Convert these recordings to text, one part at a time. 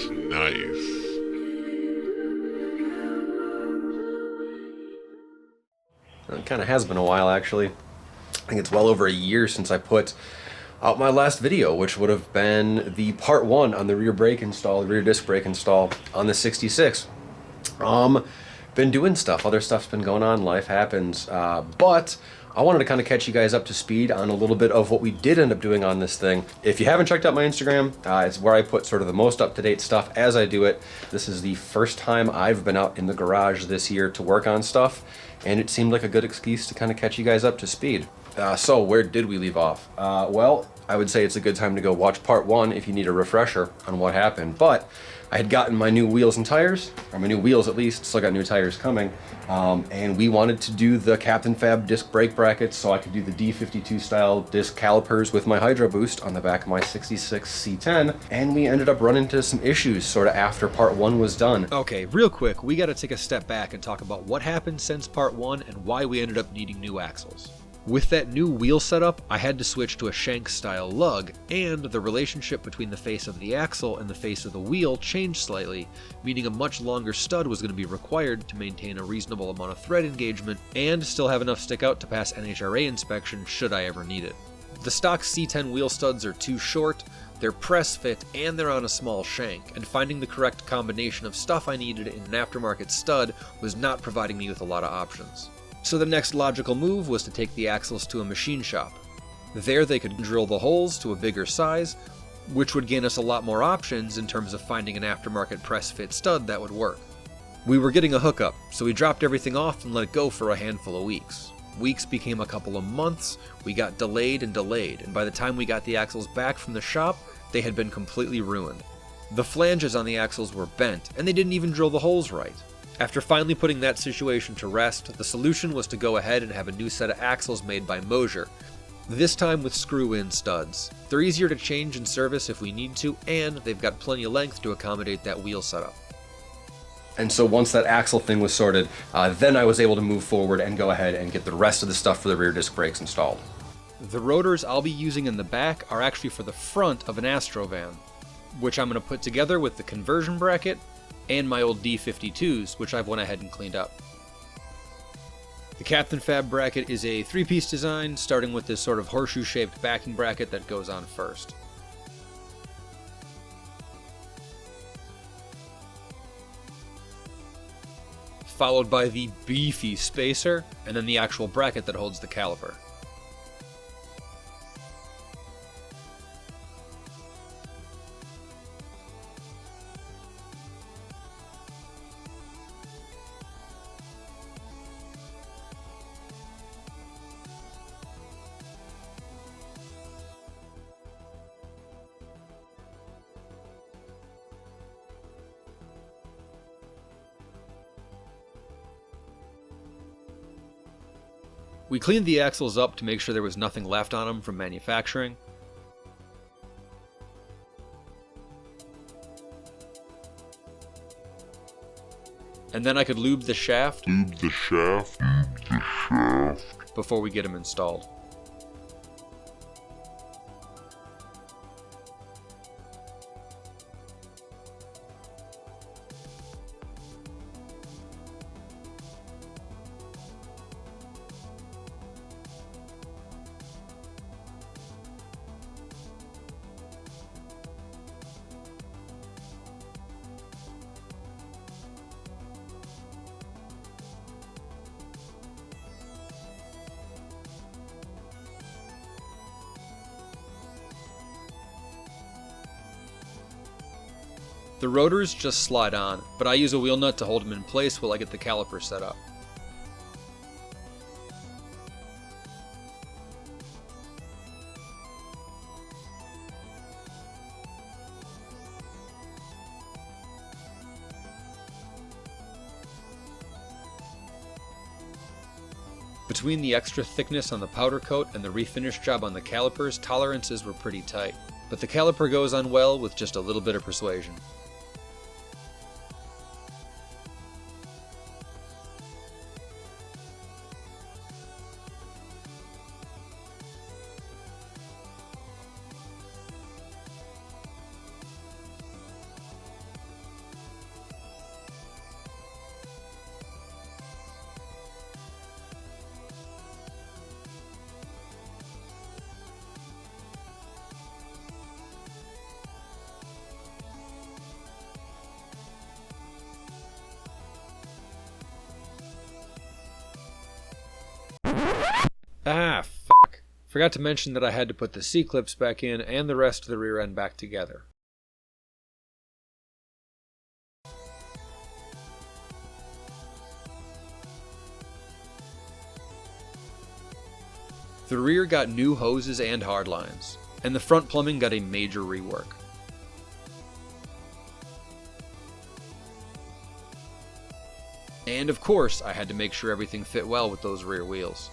That's nice. It kind of has been a while, actually. I think it's well over a year since I put out my last video, which would have been the part 1 on the rear brake install, the rear disc brake install on the 66. Been doing stuff. Other stuff's been going on. Life happens. But I wanted to kind of catch you guys up to speed on a little bit of what we did end up doing on this thing. If you haven't checked out my Instagram, it's where I put sort of the most up-to-date stuff as I do it. This is the first time I've been out in the garage this year to work on stuff, and it seemed like a good excuse to kind of catch you guys up to speed. So where did we leave off? Well, I would say it's a good time to go watch part 1 if you need a refresher on what happened. But I had gotten my new wheels and tires, or my new wheels at least, still got new tires coming, and we wanted to do the Captain Fab disc brake brackets so I could do the D52 style disc calipers with my Hydro Boost on the back of my 66 C10, and we ended up running into some issues sort of after part 1 was done. Okay, real quick, we gotta take a step back and talk about what happened since part 1 and why we ended up needing new axles. With that new wheel setup, I had to switch to a shank style lug, and the relationship between the face of the axle and the face of the wheel changed slightly, meaning a much longer stud was going to be required to maintain a reasonable amount of thread engagement and still have enough stick out to pass NHRA inspection should I ever need it. The stock C10 wheel studs are too short, they're press fit, and they're on a small shank, and finding the correct combination of stuff I needed in an aftermarket stud was not providing me with a lot of options. So the next logical move was to take the axles to a machine shop. There they could drill the holes to a bigger size, which would gain us a lot more options in terms of finding an aftermarket press fit stud that would work. We were getting a hookup, so we dropped everything off and let it go for a handful of weeks. Weeks became a couple of months, we got delayed, and by the time we got the axles back from the shop, they had been completely ruined. The flanges on the axles were bent, and they didn't even drill the holes right. After finally putting that situation to rest, the solution was to go ahead and have a new set of axles made by Mosier, this time with screw-in studs. They're easier to change and service if we need to, and they've got plenty of length to accommodate that wheel setup. And so once that axle thing was sorted, then I was able to move forward and go ahead and get the rest of the stuff for the rear disc brakes installed. The rotors I'll be using in the back are actually for the front of an Astrovan, which I'm going to put together with the conversion bracket and my old D52s, which I've went ahead and cleaned up. The Captain Fab bracket is a 3-piece design, starting with this sort of horseshoe-shaped backing bracket that goes on first. Followed by the beefy spacer, and then the actual bracket that holds the caliper. We cleaned the axles up to make sure there was nothing left on them from manufacturing. And then I could lube the shaft before we get them installed. The rotors just slide on, but I use a wheel nut to hold them in place while I get the caliper set up. Between the extra thickness on the powder coat and the refinish job on the calipers, tolerances were pretty tight, but the caliper goes on well with just a little bit of persuasion. Ah, fuck. Forgot to mention that I had to put the C-clips back in and the rest of the rear end back together. The rear got new hoses and hardlines, and the front plumbing got a major rework. And of course, I had to make sure everything fit well with those rear wheels.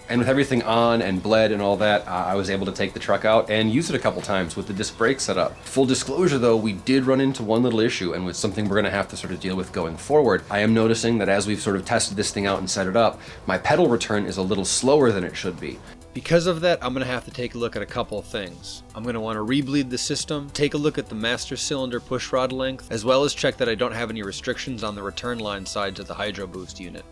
And with everything on and bled and all that, I was able to take the truck out and use it a couple times with the disc brake setup. Full disclosure though, we did run into one little issue, and it's something we're gonna have to sort of deal with going forward. I am noticing that as we've sort of tested this thing out and set it up, my pedal return is a little slower than it should be. Because of that, I'm going to have to take a look at a couple of things. I'm going to want to rebleed the system, take a look at the master cylinder pushrod length, as well as check that I don't have any restrictions on the return line side to the Hydro Boost unit.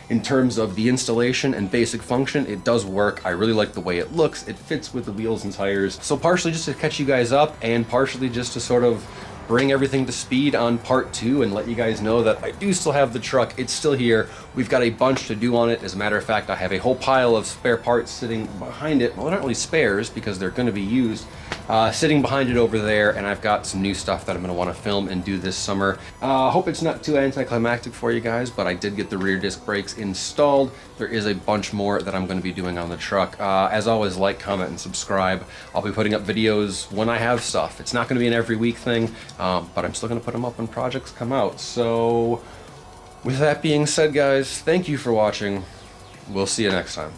In terms of the installation and basic function, it does work. I really like the way it looks. It fits with the wheels and tires. So partially just to catch you guys up, and partially just to sort of bring everything to speed on part 2 and let you guys know that I do still have the truck. It's still here. We've got a bunch to do on it. As a matter of fact, I have a whole pile of spare parts sitting behind it. Well, they're not really spares because they're going to be used. Sitting behind it over there, and I've got some new stuff that I'm going to want to film and do this summer. Hope it's not too anticlimactic for you guys, but I did get the rear disc brakes installed. There is a bunch more that I'm going to be doing on the truck. As always, like, comment, and subscribe. I'll be putting up videos when I have stuff. It's not going to be an every week thing, but I'm still going to put them up when projects come out. So with that being said, guys, thank you for watching. We'll see you next time.